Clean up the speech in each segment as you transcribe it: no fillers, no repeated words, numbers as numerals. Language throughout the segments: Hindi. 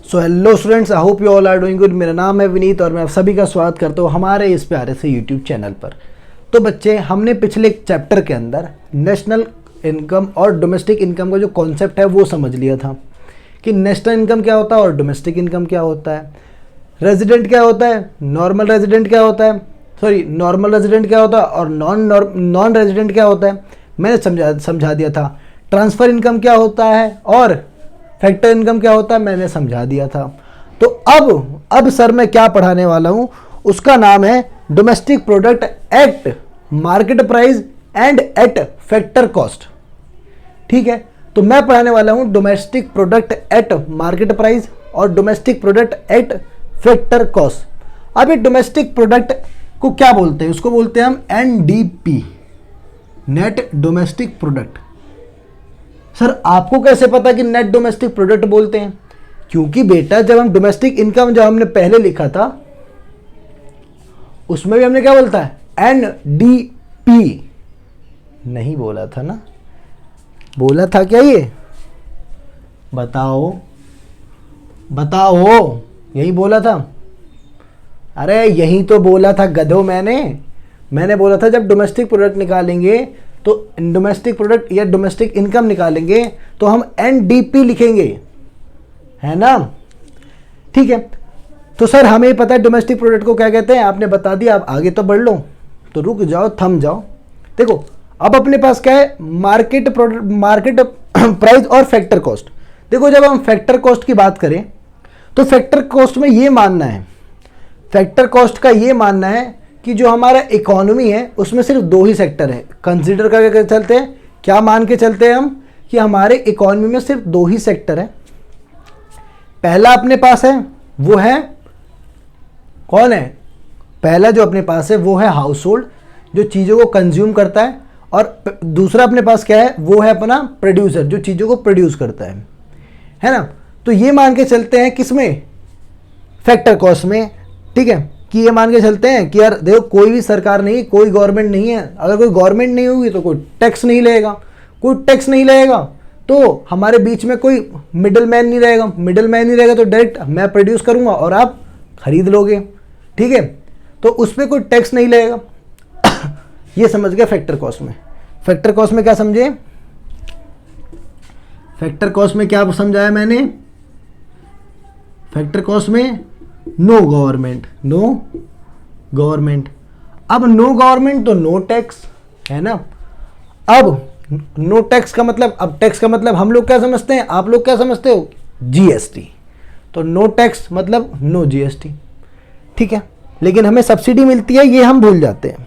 So hello students, I hope you all are doing good. मेरा नाम है विनीत और मैं आप सभी का स्वागत करता हूँ हमारे इस प्यारे से यूट्यूब चैनल पर। तो बच्चे, हमने पिछले चैप्टर के अंदर नेशनल इनकम और डोमेस्टिक इनकम का जो कॉन्सेप्ट है वो समझ लिया था कि नेशनल इनकम क्या होता है और डोमेस्टिक इनकम क्या होता है, रेजिडेंट क्या होता है, नॉर्मल रेजिडेंट क्या होता है, नॉर्मल रेजिडेंट क्या होता है और नॉन रेजिडेंट क्या होता है, मैंने समझा दिया था। ट्रांसफ़र इनकम क्या होता है और फैक्टर इनकम क्या होता है, मैंने समझा दिया था। तो अब सर मैं क्या पढ़ाने वाला हूँ, उसका नाम है domestic product at market price and at factor cost. ठीक है, तो मैं पढ़ाने वाला हूँ domestic product at market price और domestic product at factor cost. अब ये डोमेस्टिक प्रोडक्ट को क्या बोलते हैं, उसको बोलते हैं हम NDP, net domestic product. Sir आपको कैसे पता कि नेट डोमेस्टिक प्रोडक्ट बोलते हैं? क्योंकि बेटा जब हम डोमेस्टिक इनकम जो हमने पहले लिखा था उसमें भी हमने क्या बोलता है NDP नहीं बोला था ना? बोला था क्या? ये बताओ यही बोला था? अरे यही तो बोला था गधो। मैंने बोला था जब डोमेस्टिक प्रोडक्ट निकालेंगे तो डोमेस्टिक प्रोडक्ट या डोमेस्टिक इनकम निकालेंगे तो हम NDP लिखेंगे, है ना? ठीक है, तो सर हमें पता है डोमेस्टिक प्रोडक्ट को क्या कहते हैं, आपने बता दिया। अब आगे तो बढ़ लो, तो रुक जाओ, थम जाओ। देखो अब अपने पास क्या है, मार्केट प्राइस और फैक्टर कॉस्ट। देखो जब हम फैक्टर कॉस्ट की बात करें तो फैक्टर कॉस्ट में ये मानना है, फैक्टर कॉस्ट का ये मानना है कि जो हमारा इकोनॉमी है उसमें सिर्फ दो ही सेक्टर है। कंसीडर करके चलते हैं, क्या मान के चलते हैं हम कि हमारे इकोनॉमी में सिर्फ दो ही सेक्टर है। पहला अपने पास है वो है कौन है? पहला जो अपने पास है वो है हाउस होल्ड, जो चीज़ों को कंज्यूम करता है, और दूसरा अपने पास क्या है, वो है अपना प्रोड्यूसर, जो चीज़ों को प्रोड्यूस करता है ना? तो ये मान के चलते हैं किसमें, फैक्टर कॉस्ट में। ठीक है, कि ये मान के चलते हैं कि यार देखो कोई भी सरकार नहीं, कोई गवर्नमेंट नहीं है। अगर कोई गवर्नमेंट नहीं होगी तो कोई टैक्स नहीं लगेगा, कोई टैक्स नहीं लगेगा तो हमारे बीच में कोई मिडल मैन नहीं रहेगा, तो डायरेक्ट मैं प्रोड्यूस करूंगा और आप खरीद लोगे। ठीक है, तो उस पर कोई टैक्स नहीं लगेगा। ये समझ गया फैक्टर कॉस्ट में। फैक्टर कॉस्ट में क्या समझे? फैक्टर कॉस्ट में क्या समझाया मैंने? फैक्टर कॉस्ट में नो गवर्नमेंट। अब नो गवर्नमेंट तो नो टैक्स, है ना? अब नो टैक्स का मतलब, अब टैक्स का मतलब हम लोग क्या समझते हैं, आप लोग क्या समझते हो? GST। तो नो टैक्स मतलब नो GST। ठीक है, लेकिन हमें सब्सिडी मिलती है, ये हम भूल जाते हैं।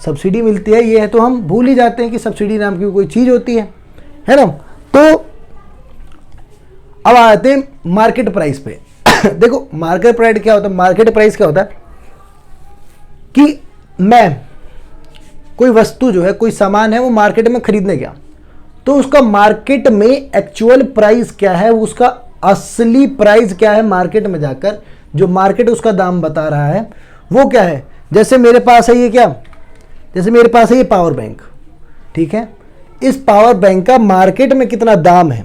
सब्सिडी मिलती है ये है तो हम भूल ही जाते हैं कि सब्सिडी नाम की कोई चीज़ होती है ना? तो अब आते हैं मार्केट प्राइस पे। देखो मार्केट प्राइस क्या होता है, मार्केट प्राइस क्या होता है कि मैं कोई वस्तु जो है, कोई सामान है, वो मार्केट में खरीदने गया तो उसका मार्केट में एक्चुअल प्राइस क्या है, उसका असली प्राइस क्या है, मार्केट में जाकर जो मार्केट उसका दाम बता रहा है वो क्या है। जैसे मेरे पास है ये क्या, जैसे मेरे पास है ये पावर बैंक। ठीक है, इस पावर बैंक का मार्केट में कितना दाम है,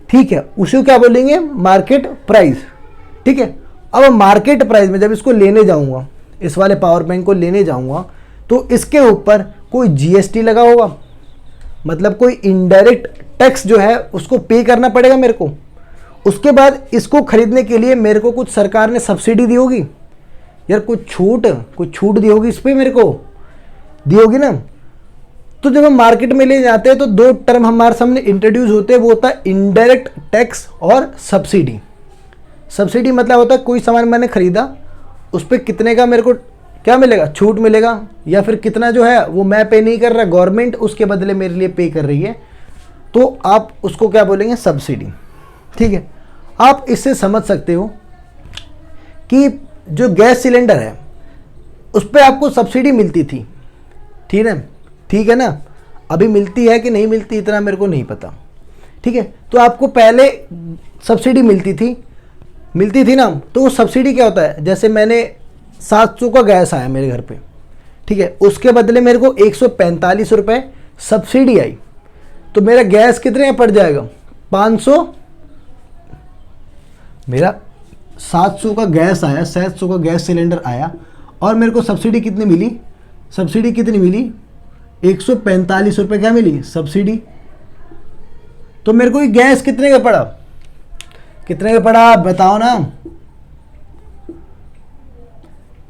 ठीक है, उसे क्या बोलेंगे, मार्केट प्राइस। ठीक है, अब मार्केट प्राइस में जब इसको लेने जाऊंगा, इस वाले पावर बैंक को लेने जाऊंगा, तो इसके ऊपर कोई GST लगा होगा, मतलब कोई इनडायरेक्ट टैक्स जो है उसको पे करना पड़ेगा मेरे को। उसके बाद इसको खरीदने के लिए मेरे को कुछ सरकार ने सब्सिडी दी होगी, यार कुछ छूट दी होगी, इस पर मेरे को दी होगी ना। तो जब हम मार्केट में ले जाते हैं तो दो टर्म हमारे सामने इंट्रोड्यूस होते हैं, वो होता है इनडायरेक्ट टैक्स और सब्सिडी। सब्सिडी मतलब होता है कोई सामान मैंने खरीदा, उस पर कितने का मेरे को क्या मिलेगा, छूट मिलेगा, या फिर कितना जो है वो मैं पे नहीं कर रहा, गवर्नमेंट उसके बदले मेरे लिए पे कर रही है, तो आप उसको क्या बोलेंगे, सब्सिडी। ठीक है, आप इससे समझ सकते हो कि जो गैस सिलेंडर है उस पर आपको सब्सिडी मिलती थी, ठीक है ना? अभी मिलती है कि नहीं मिलती इतना मेरे को नहीं पता। ठीक है, तो आपको पहले सब्सिडी मिलती थी ना, तो वो सब्सिडी क्या होता है, जैसे मैंने 700 का गैस आया मेरे घर पे, ठीक है, उसके बदले मेरे को 145 रुपये सब्सिडी आई, तो मेरा गैस कितने में पड़ जाएगा, मेरा 700 का गैस आया, 700 का गैस सिलेंडर आया और मेरे को सब्सिडी कितनी मिली? सब्सिडी कितनी मिली? 145 रुपये क्या मिली सब्सिडी। तो मेरे को ये गैस कितने का पड़ा? कितने का पड़ा आप बताओ ना?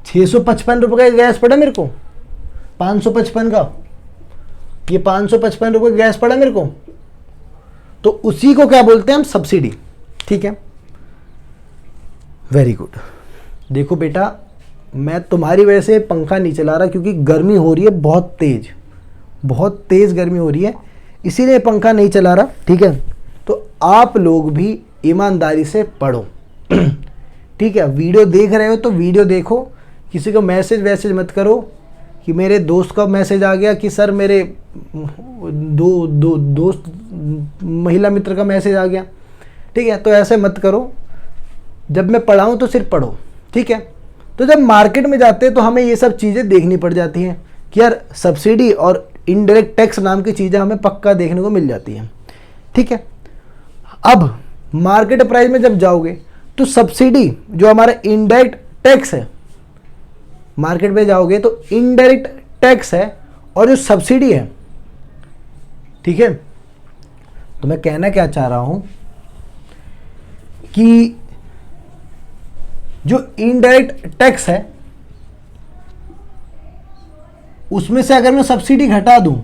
655 रुपये का गैस पड़ा मेरे को, 555 का, ये 555 रुपये का गैस पड़ा मेरे को। तो उसी को क्या बोलते हैं हम? सब्सिडी। ठीक है, वेरी गुड। देखो बेटा, मैं तुम्हारी वजह से पंखा नहीं चला रहा क्योंकि गर्मी हो रही है बहुत तेज गर्मी हो रही है, इसीलिए पंखा नहीं चला रहा। ठीक है, तो आप लोग भी ईमानदारी से पढ़ो। ठीक है, वीडियो देख रहे हो तो वीडियो देखो, किसी को मैसेज वैसेज मत करो कि मेरे दोस्त का मैसेज आ गया कि सर मेरे दोस्त महिला मित्र का मैसेज आ गया। ठीक है, तो ऐसे मत करो। जब मैं पढ़ाऊँ तो सिर्फ पढ़ो। ठीक है, तो जब मार्केट में जाते हैं तो हमें ये सब चीज़ें देखनी पड़ जाती हैं कि यार सब्सिडी और इनडायरेक्ट टैक्स नाम की चीज़ें हमें पक्का देखने को मिल जाती हैं। ठीक है, अब मार्केट प्राइस में जब जाओगे तो सब्सिडी जो हमारा इनडायरेक्ट टैक्स है, मार्केट में जाओगे तो इनडायरेक्ट टैक्स है और जो सब्सिडी है, ठीक है, तो मैं कहना क्या चाह रहा हूं कि जो इनडायरेक्ट टैक्स है उसमें से अगर मैं सब्सिडी घटा दूं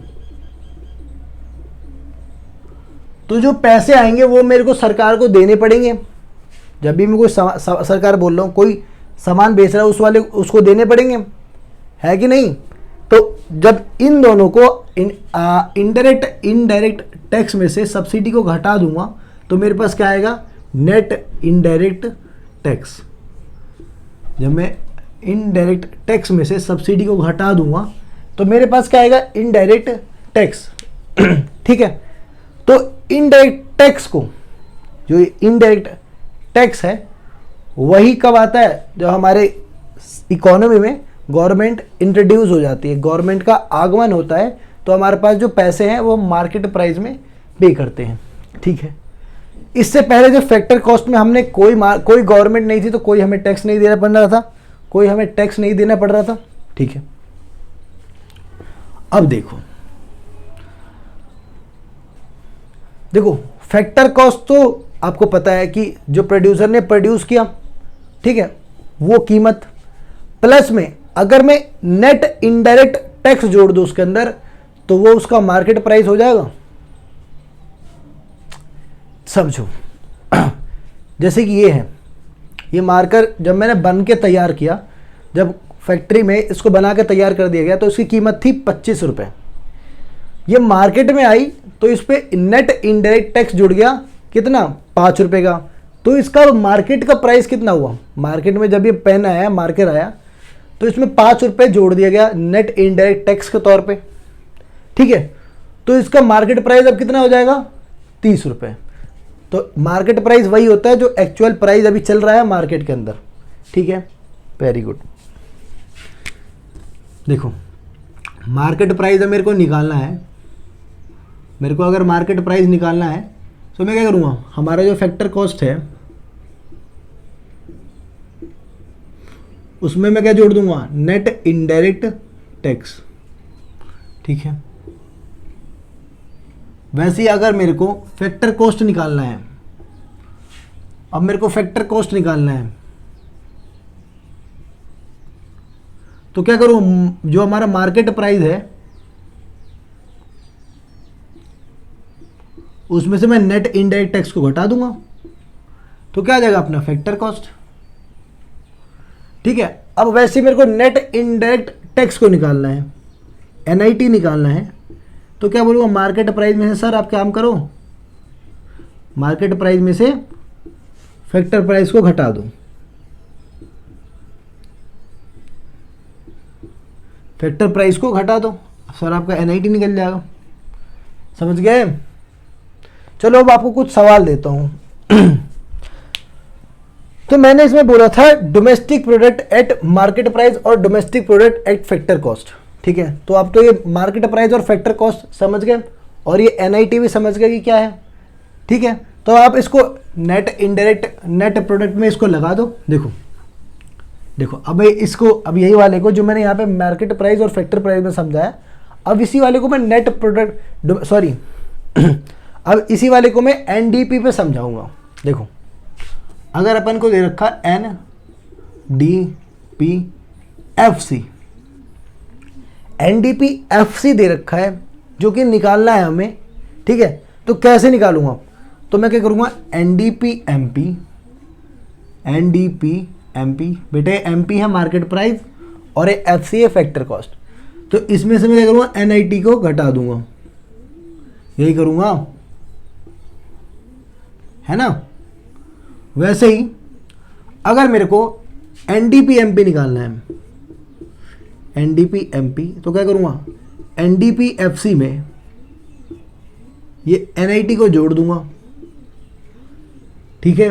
तो जो पैसे आएंगे वो मेरे को सरकार को देने पड़ेंगे। जब भी मैं कोई सरकार बोल रहा हूं, कोई सामान बेच रहा है, उस वाले उसको देने पड़ेंगे, है कि नहीं? तो जब इन दोनों को इनडायरेक्ट टैक्स में से सब्सिडी को घटा दूंगा तो मेरे पास क्या आएगा? Net indirect tax. जब मैं इनडायरेक्ट टैक्स में से सब्सिडी को घटा दूंगा तो मेरे पास क्या आएगा? Indirect tax. ठीक है, तो इनडायरेक्ट टैक्स को, जो इनडायरेक्ट टैक्स है, वही कब आता है? जब हमारे इकोनॉमी में गवर्नमेंट इंट्रोड्यूस हो जाती है, गवर्नमेंट का आगमन होता है, तो हमारे पास जो पैसे हैं वो मार्केट प्राइस में पे करते हैं। ठीक है, इससे पहले जो फैक्टर कॉस्ट में हमने कोई गवर्नमेंट नहीं थी तो कोई हमें टैक्स नहीं देना पड़ रहा था, कोई हमें टैक्स नहीं देना पड़ रहा था। ठीक है, अब देखो फैक्टर कॉस्ट तो आपको पता है कि जो प्रोड्यूसर ने प्रोड्यूस किया, ठीक है, वो कीमत प्लस में अगर मैं नेट इनडायरेक्ट टैक्स जोड़ दूं उसके अंदर तो वो उसका मार्केट प्राइस हो जाएगा। समझो, जैसे कि ये है, ये मार्कर जब मैंने बन के तैयार किया, जब फैक्ट्री में इसको बना के तैयार कर दिया गया तो इसकी कीमत थी 25 रुपये। ये मार्केट में आई तो इस पर नेट इनडायरेक्ट टैक्स जुड़ गया, कितना? 5 रुपये का। तो इसका मार्केट का प्राइस कितना हुआ? मार्केट में जब ये पेन आया, मार्कर आया, तो इसमें 5 रुपये जोड़ दिया गया नेट इनडायरेक्ट टैक्स के तौर पे। ठीक है, तो इसका मार्केट प्राइस अब कितना हो जाएगा? 30 रुपये। तो मार्केट प्राइस वही होता है जो एक्चुअल प्राइस अभी चल रहा है मार्केट के अंदर। ठीक है, वेरी गुड। देखो मार्केट प्राइस अब मेरे को निकालना है, मेरे को अगर मार्केट प्राइस निकालना है तो मैं क्या करूँगा? हमारा जो फैक्टर कॉस्ट है उसमें मैं क्या जोड़ दूंगा? Net indirect tax. ठीक है, वैसे ही अगर मेरे को फैक्टर कॉस्ट निकालना है, अब मेरे को फैक्टर कॉस्ट निकालना है तो क्या करूं? जो हमारा मार्केट प्राइस है उसमें से मैं नेट इनडायरेक्ट टैक्स को घटा दूंगा तो क्या आ जाएगा? अपना फैक्टर कॉस्ट। ठीक है, अब वैसे मेरे को नेट इनडायरेक्ट टैक्स को निकालना है, NIT निकालना है, तो क्या बोलूँगा? मार्केट प्राइस में से सर आप काम करो, मार्केट प्राइस में से फैक्टर प्राइस को घटा दो, फैक्टर प्राइस को घटा दो, सर आपका NIT निकल जाएगा। समझ गए? चलो अब आपको कुछ सवाल देता हूं। तो मैंने इसमें बोला था domestic product at market price और domestic product at factor cost. ठीक है, तो आप तो ये मार्केट प्राइस और फैक्टर कॉस्ट समझ गए और ये NIT भी समझ गए कि क्या है। ठीक है, तो आप इसको नेट इनडायरेक्ट नेट प्रोडक्ट में इसको लगा दो। देखो देखो अब इसको, अब यही वाले को जो मैंने यहाँ पे मार्केट प्राइस और फैक्टर प्राइस में समझाया, अब इसी वाले को मैं नेट प्रोडक्ट सॉरी अब इसी वाले को मैं एनडीपी पे समझाऊंगा। देखो अगर अपन को दे रखा N D P F C, NDP F C दे रखा है जो कि निकालना है हमें, ठीक है। तो कैसे निकालूंगा, तो मैं क्या करूंगा, एनडीपी एमपी, एनडीपी एमपी, बेटे एमपी है मार्केट प्राइस और ये एफसी है फैक्टर कॉस्ट। तो इसमें से मैं क्या करूंगा, एनआईटी को घटा दूंगा, यही करूंगा, है ना। वैसे ही अगर मेरे को एनडीपी एमपी निकालना है, एनडीपी एमपी, तो क्या करूंगा, एनडीपी एफसी में ये एनआईटी को जोड़ दूंगा, ठीक है।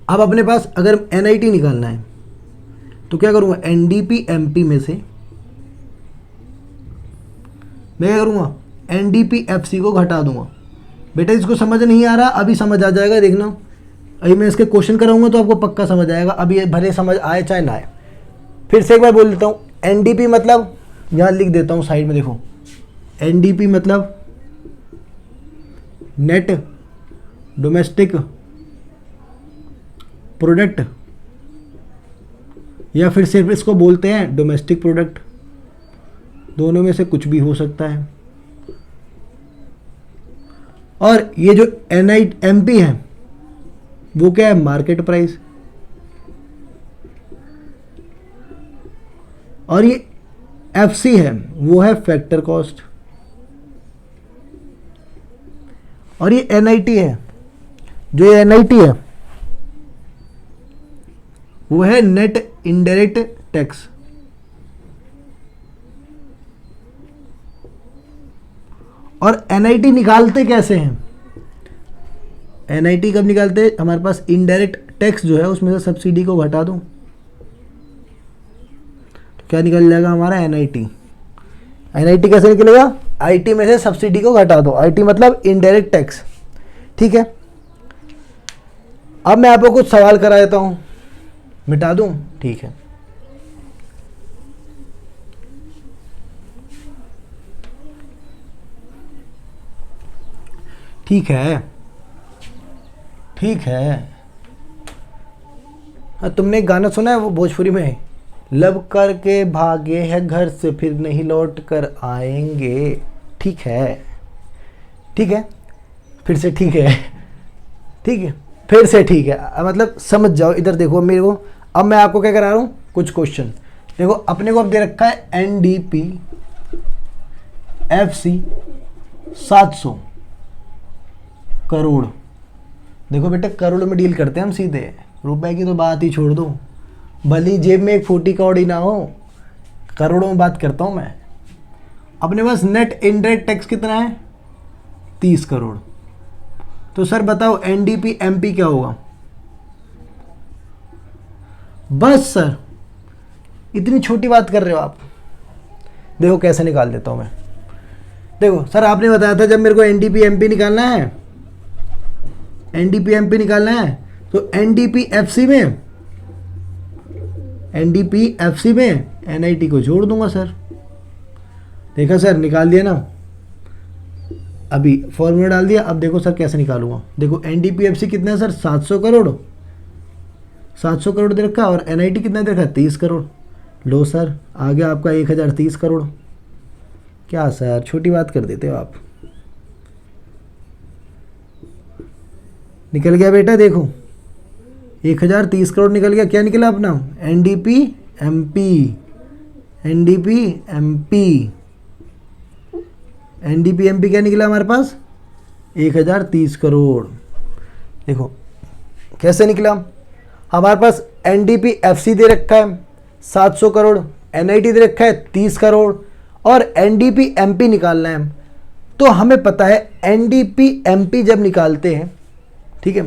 अब अपने पास अगर एनआईटी निकालना है तो क्या करूंगा, एनडीपी एमपी में से मैं क्या करूंगा, एनडीपी एफसी को घटा दूंगा। बेटा इसको समझ नहीं आ रहा, अभी समझ आ जाएगा, देखना अभी मैं इसके क्वेश्चन कराऊंगा तो आपको पक्का समझ आएगा, अभी भले समझ आए चाहे ना आए। फिर से एक बार बोल देता हूँ, एनडीपी मतलब यहाँ लिख देता हूँ साइड में, देखो एनडीपी मतलब नेट डोमेस्टिक प्रोडक्ट, या फिर सिर्फ इसको बोलते हैं डोमेस्टिक प्रोडक्ट, दोनों में से कुछ भी हो सकता है। और ये जो एमपी है वो क्या है, मार्केट प्राइस, और ये एफसी है वो है फैक्टर कॉस्ट, और ये एनआईटी है, जो ये एनआईटी है वो है नेट इनडायरेक्ट टैक्स। और एनआईटी निकालते कैसे हैं, एनआईटी कब निकालते हैं, हमारे पास इनडायरेक्ट टैक्स जो है उसमें से सब्सिडी को घटा दूं तो क्या निकल जाएगा हमारा, एनआईटी। एनआईटी कैसे निकलेगा, आईटी में से सब्सिडी को घटा दो, आईटी मतलब इनडायरेक्ट टैक्स, ठीक है। अब मैं आपको कुछ सवाल करा देता हूं, मिटा दूं, ठीक है। ठीक है, ठीक है। हाँ, तुमने एक गाना सुना है वो भोजपुरी में, लब करके भागे हैं घर से फिर नहीं लौट कर आएंगे, ठीक है, ठीक है, फिर से ठीक है, ठीक है, फिर से ठीक है, मतलब समझ जाओ। इधर देखो मेरे को, अब मैं आपको क्या करा रहा हूँ, कुछ क्वेश्चन देखो। अपने को अब दे रखा है एनडीपी एफसी 700 करोड़। देखो बेटा करोड़ में डील करते हैं हम सीधे, रुपए की तो बात ही छोड़ दो, भली जेब में एक 40 करोड़ ही ना हो, करोड़ों में बात करता हूं मैं। अपने पास नेट इनडायरेक्ट टैक्स कितना है, 30 करोड़। तो सर बताओ एनडीपी एमपी क्या होगा, बस सर इतनी छोटी बात कर रहे हो आप। देखो कैसे निकाल देता हूं मैं, देखो सर आपने बताया था जब मेरे को एनडीपी एमपी निकालना है, एनडीपी एमपी निकालना है, तो एनडीपी एफसी में एनआईटी को जोड़ दूंगा सर। देखा सर, निकाल दिया ना, अभी फॉर्मूला डाल दिया। अब देखो सर कैसे निकालूंगा, देखो एनडीपी एफसी कितना है सर, 700 करोड़, 700 करोड़ दे रखा, और एनआईटी कितना दे रखा, 30 करोड़। लो सर आ गया आपका 1030 करोड़। क्या सर छोटी बात कर देते हो आप, निकल गया बेटा, देखो 1030 करोड़ निकल गया। क्या निकला अपना, NDP MP, NDP MP, NDP MP क्या निकला हमारे पास, 1030 करोड़। देखो कैसे निकला, हमारे पास एनडीपी एफसी दे रखा है 700 करोड़, एनआईटी दे रखा है 30 करोड़, और एनडीपी एमपी निकालना है। तो हमें पता है एनडीपी एमपी जब निकालते हैं, ठीक है,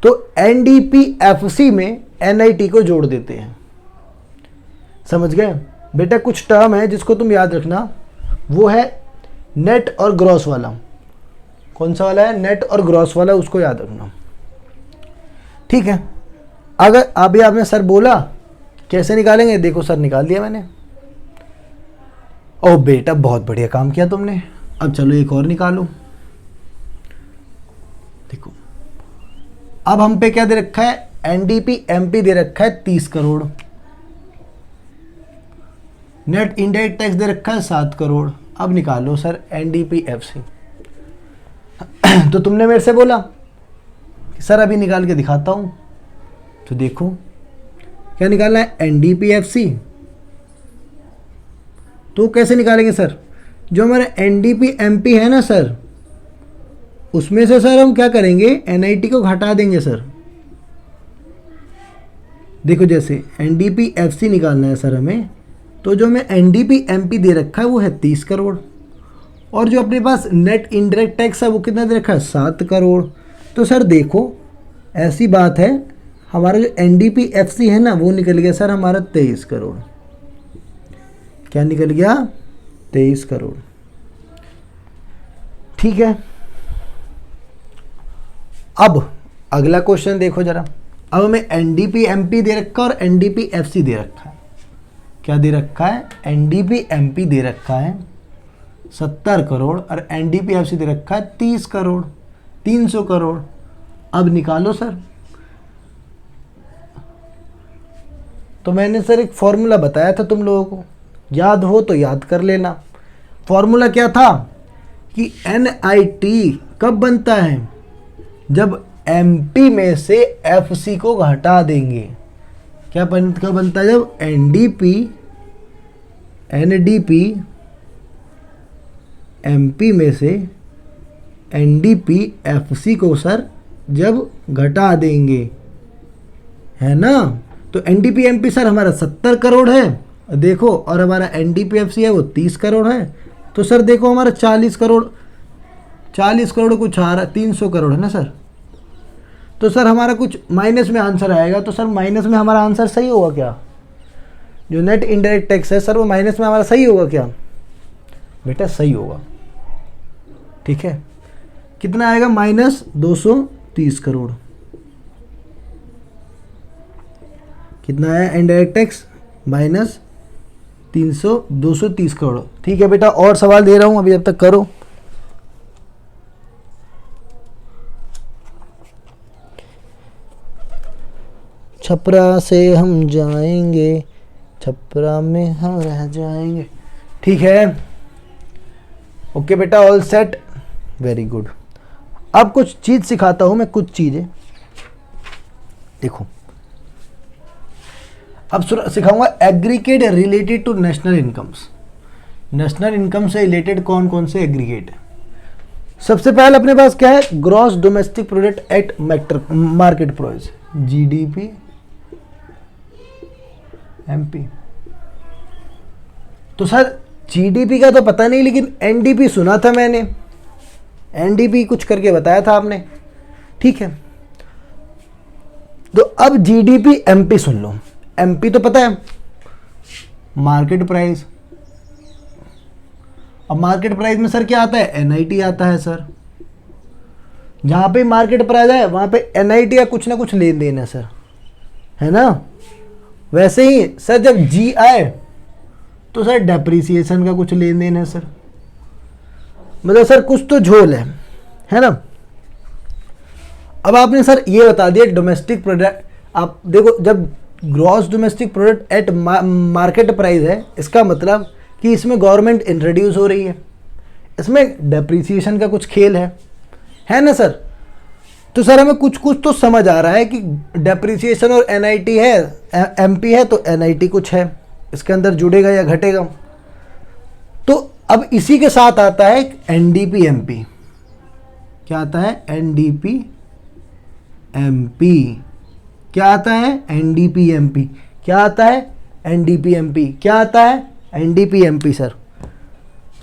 तो एनडीपी एफसी में एनआईटी को जोड़ देते हैं। समझ गए बेटा, कुछ टर्म है जिसको तुम याद रखना, वो है नेट और ग्रॉस वाला, कौन सा वाला है, नेट और ग्रॉस वाला, उसको याद रखना, ठीक है। अगर अभी आपने सर बोला कैसे निकालेंगे, देखो सर निकाल दिया मैंने। ओ बेटा बहुत बढ़िया काम किया तुमने। अब चलो एक और निकालो। देखो अब हम पे क्या दे रखा है, एनडीपी एमपी दे रखा है 30 करोड़, नेट इनडायरेक्ट टैक्स दे रखा है 7 करोड़। अब निकालो सर एनडीपी एफसी। तो तुमने मेरे से बोला कि सर अभी निकाल के दिखाता हूं, तो देखो क्या निकालना है, एनडीपी एफसी। तो कैसे निकालेंगे सर, जो हमारा एनडीपी एमपी है ना सर, उसमें से सर हम क्या करेंगे, एनआईटी को घटा देंगे सर। देखो जैसे एनडीपी एफसी निकालना है सर हमें, तो जो हमें एनडीपी एमपी दे रखा है वो है 30 करोड़, और जो अपने पास नेट इनडायरेक्ट टैक्स है वो कितना दे रखा है, 7 करोड़। तो सर देखो ऐसी बात है, हमारा जो एनडीपी एफसी है ना वो निकल गया सर हमारा 23 करोड़। क्या निकल गया, 23 करोड़, ठीक है। अब अगला क्वेश्चन देखो जरा। अब हमें एनडीपी एमपी दे रखा है और एनडीपी एफसी दे रखा है। क्या दे रखा है, एनडीपी एमपी दे रखा है 70 करोड़ और एनडीपी एफसी दे रखा है 30 करोड़, 300 करोड़। अब निकालो सर। तो मैंने सर एक फॉर्मूला बताया था तुम लोगों को, याद हो तो याद कर लेना। फॉर्मूला क्या था कि एनआईटी कब बनता है, जब एमपी में से एफसी को घटा देंगे। क्या कब बनता है, जब एनडीपी एमपी में से एनडीपी एफसी को सर जब घटा देंगे, है ना। तो एनडीपी एमपी सर हमारा 70 करोड़ है देखो, और हमारा एनडीपी एफसी है वो 30 करोड़ है। तो सर देखो हमारा 40 करोड़ कुछ आ रहा, 300 करोड़ है ना सर। तो सर हमारा कुछ माइनस में आंसर आएगा, तो सर माइनस में हमारा आंसर सही होगा क्या, जो नेट इनडायरेक्ट टैक्स है सर वो माइनस में हमारा सही होगा क्या, बेटा सही होगा, ठीक है। कितना आएगा, माइनस 230 करोड़। कितना आया इनडायरेक्ट टैक्स, माइनस 230 करोड़, ठीक है बेटा। और सवाल दे रहा हूं अभी, जब तक करो। छपरा से हम जाएंगे, छपरा में हम रह जाएंगे, ठीक है। ओके बेटा, ऑल सेट, वेरी गुड। अब कुछ चीज़ सिखाता हूं मैं, कुछ चीज़ें देखो। अब सिखाऊंगा aggregate related to national incomes. National income से रिलेटेड कौन कौन से एग्रीगेट है। सबसे पहले अपने पास क्या है, gross domestic product at market price, GDP MP. तो सर जीडीपी का तो पता नहीं, लेकिन एनडीपी सुना था मैंने, एनडीपी कुछ करके बताया था आपने, ठीक है। तो अब जीडीपी एमपी सुन लो। एमपी तो पता है मार्केट प्राइस। अब मार्केट प्राइस में सर क्या आता है, एनआईटी आता है सर। जहां पे मार्केट प्राइस है वहां पे एनआईटी या कुछ ना कुछ लेन देन है सर, है ना। वैसे ही सर जब जी आए तो सर डेप्रिसिएशन का कुछ लेन देन है सर, मतलब सर कुछ तो झोल है ना। अब आपने सर ये बता दिया डोमेस्टिक प्रोडक्ट। आप देखो जब gross domestic product at market price है, इसका मतलब कि इसमें गवर्नमेंट इंट्रोड्यूस हो रही है, इसमें डेप्रिसिएशन का कुछ खेल है ना सर। तो सर हमें कुछ कुछ तो समझ आ रहा है कि डेप्रिसिएशन और एनआईटी है, एमपी है तो एनआईटी कुछ है, इसके अंदर जुड़ेगा या घटेगा। तो अब इसी के साथ आता है एनडीपी एमपी। क्या आता है, एनडीपी एमपी। क्या आता है, एनडीपी एमपी। क्या आता है, एनडीपी एमपी। क्या आता है, एनडीपी एमपी सर।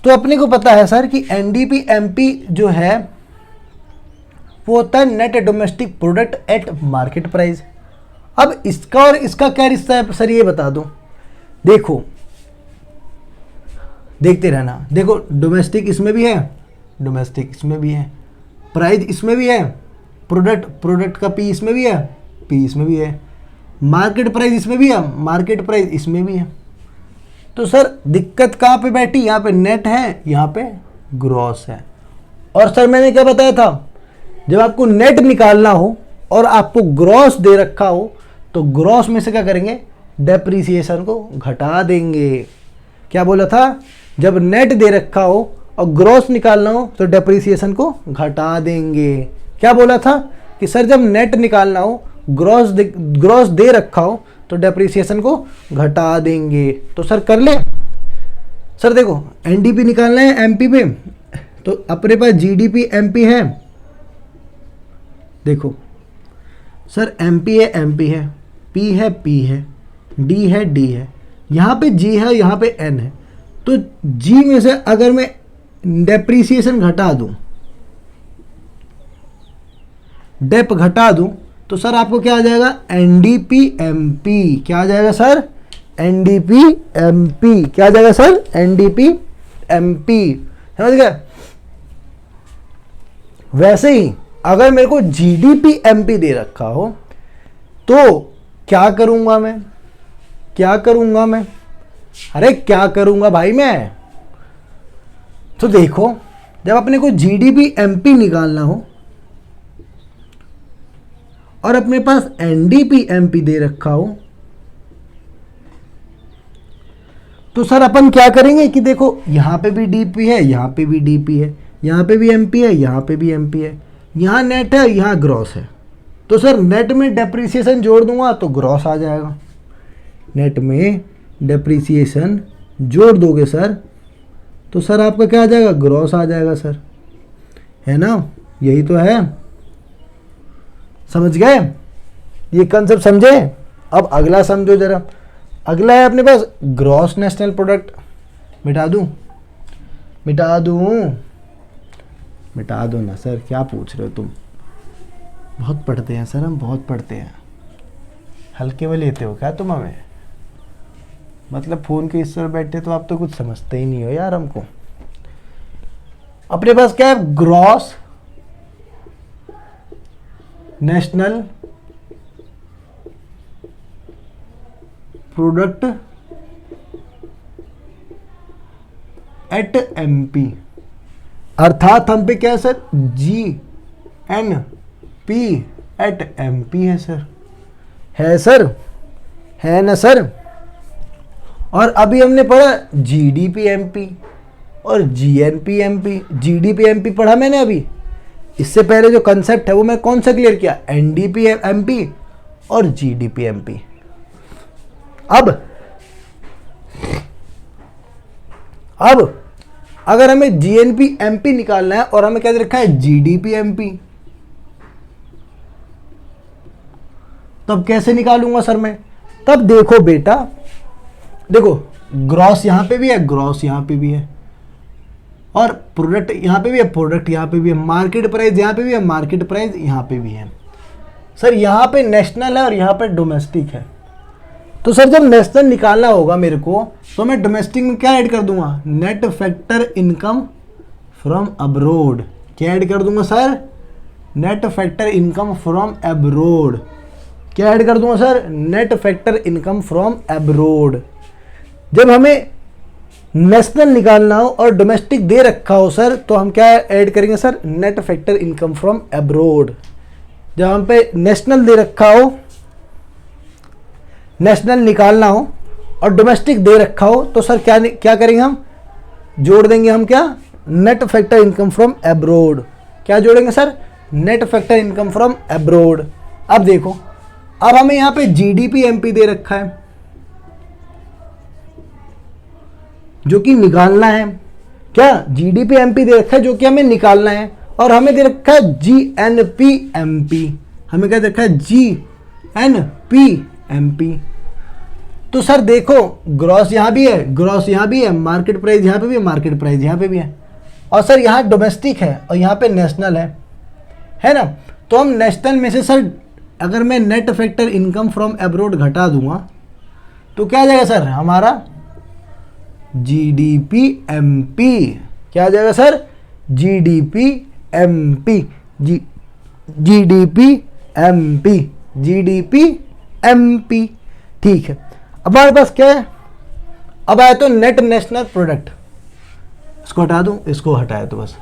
तो अपने को पता है सर कि एनडीपी एमपी जो है वो होता है net domestic product at market price. अब इसका और इसका क्या रिश्ता है सर, ये बता दो। देखो देखते रहना। देखो डोमेस्टिक इसमें भी है, डोमेस्टिक इसमें भी है, प्राइस इसमें भी है, प्रोडक्ट का पी इसमें भी है, पी इसमें भी है, मार्केट प्राइस इसमें भी है, मार्केट प्राइस इसमें भी है। तो सर दिक्कत कहाँ पे बैठी, यहाँ पे नेट है, यहाँ पे ग्रॉस है। और सर मैंने क्या बताया था, जब आपको नेट निकालना हो और आपको ग्रॉस दे रखा हो तो ग्रॉस में से क्या करेंगे, डेप्रीसिएशन को घटा देंगे। क्या बोला था, जब नेट दे रखा हो और ग्रॉस निकालना हो तो डेप्रीसिएशन को घटा देंगे। क्या बोला था कि सर जब नेट निकालना हो, ग्रॉस दे रखा हो तो डेप्रीसिएशन को घटा देंगे। तो सर कर ले। सर देखो एनडीपी निकालना है एमपी पे, तो अपने पास जीडीपी एमपी है। देखो सर एमपी है, एमपी है, पी है, पी है, डी है, डी है, यहाँ पे जी है, यहाँ पे एन है। तो जी में से अगर मैं डेप्रीसिएशन घटा दूं, डेप घटा दूं, तो सर आपको क्या आ जाएगा, एनडीपी एमपी। क्या आ जाएगा सर, एनडीपी एमपी। क्या आ जाएगा सर, एनडीपी एमपी। समझ गए। वैसे ही अगर मेरे को जीडीपी एमपी दे रखा हो तो क्या करूंगा मैं, क्या करूंगा मैं, अरे क्या करूंगा भाई मैं। तो देखो जब अपने को जीडीपी एमपी निकालना हो और अपने पास एनडीपी एमपी दे रखा हो तो सर अपन क्या करेंगे कि देखो यहां पे भी डीपी है, यहां पे भी डीपी है, यहां पे भी एमपी है, यहां पे भी एमपी है, यहां नेट है, यहां ग्रॉस है। तो सर नेट में डेप्रीसिएशन जोड़ दूंगा तो ग्रॉस आ जाएगा। नेट में डेप्रीसिएशन जोड़ दोगे सर तो सर आपका क्या आ जाएगा, ग्रॉस आ जाएगा सर, है ना। यही तो है। समझ गए, ये कंसेप्ट समझे। अब अगला समझो जरा। अगला है अपने पास ग्रॉस नेशनल प्रोडक्ट। मिटा दूं, मिटा दूं, मिटा दो ना सर, क्या पूछ रहे हो तुम। बहुत पढ़ते हैं सर हम, बहुत पढ़ते हैं। हल्के में लेते हो क्या तुम हमें, मतलब फ़ोन के इस पर बैठे तो आप तो कुछ समझते ही नहीं हो यार हमको। अपने पास क्या है, gross national product eight MP. अर्थात हम पे क्या है sir, G N P eight MP है सर, है सर, है ना सर। और अभी हमने पढ़ा जीडीपी एमपी और जीएनपी एमपी। जीडीपी एमपी पढ़ा मैंने अभी। इससे पहले जो कंसेप्ट है वो मैं कौन सा क्लियर किया, एनडीपी एमपी और जीडीपी एमपी। अब अगर हमें जीएनपी एमपी निकालना है और हमें क्या दे रखा है, जीडीपी एमपी, तब कैसे निकालूंगा सर मैं। तब देखो बेटा, देखो ग्रॉस यहां पे भी है, ग्रॉस यहां पे भी है, और प्रोडक्ट यहां पे भी है, प्रोडक्ट यहां पे भी है, मार्केट प्राइस यहां पे भी है, मार्केट प्राइस यहां पे भी है। सर यहां पे नेशनल है और यहां पे डोमेस्टिक है। तो सर जब नेशनल निकालना होगा मेरे को तो मैं डोमेस्टिक में क्या ऐड कर दूंगा, net factor income from abroad. क्या ऐड कर दूंगा sir, net factor income from abroad. क्या ऐड कर दूंगा sir, net factor income from abroad. जब हमें नेशनल निकालना हो और डोमेस्टिक दे रखा हो सर तो हम क्या ऐड करेंगे sir, net factor income from abroad. जब हम पे नेशनल दे रखा हो, नेशनल निकालना हो और डोमेस्टिक दे रखा हो तो सर क्या करेंगे हम, जोड़ देंगे हम क्या, net factor income from abroad. क्या जोड़ेंगे sir, net factor income from abroad. अब देखो, अब हमें यहां पे जीडीपी एमपी दे रखा है जो कि निकालना है। क्या जीडीपी एमपी दे रखा है जो कि हमें निकालना है, और हमें दे रखा है जीएनपी एमपी। हमें क्या दे रखा है, जीएनपी एमपी। तो सर देखो ग्रॉस यहां भी है, ग्रॉस यहां भी है, मार्केट प्राइस यहां पे भी है, मार्केट प्राइस यहां पे भी है, और सर यहां डोमेस्टिक है और यहां पे नेशनल है ना। तो हम नेशनल में से सर अगर मैं net factor income from abroad घटा दूंगा तो क्या आ जाएगा सर, हमारा जीडीपी एमपी, क्या आ जाएगा sir, GDP MP, GDP MP, GDP MP. ठीक है, अब हमारे पास क्या है, अब आया तो नेट नेशनल प्रोडक्ट, इसको हटा दूं, इसको हटाया तो बस,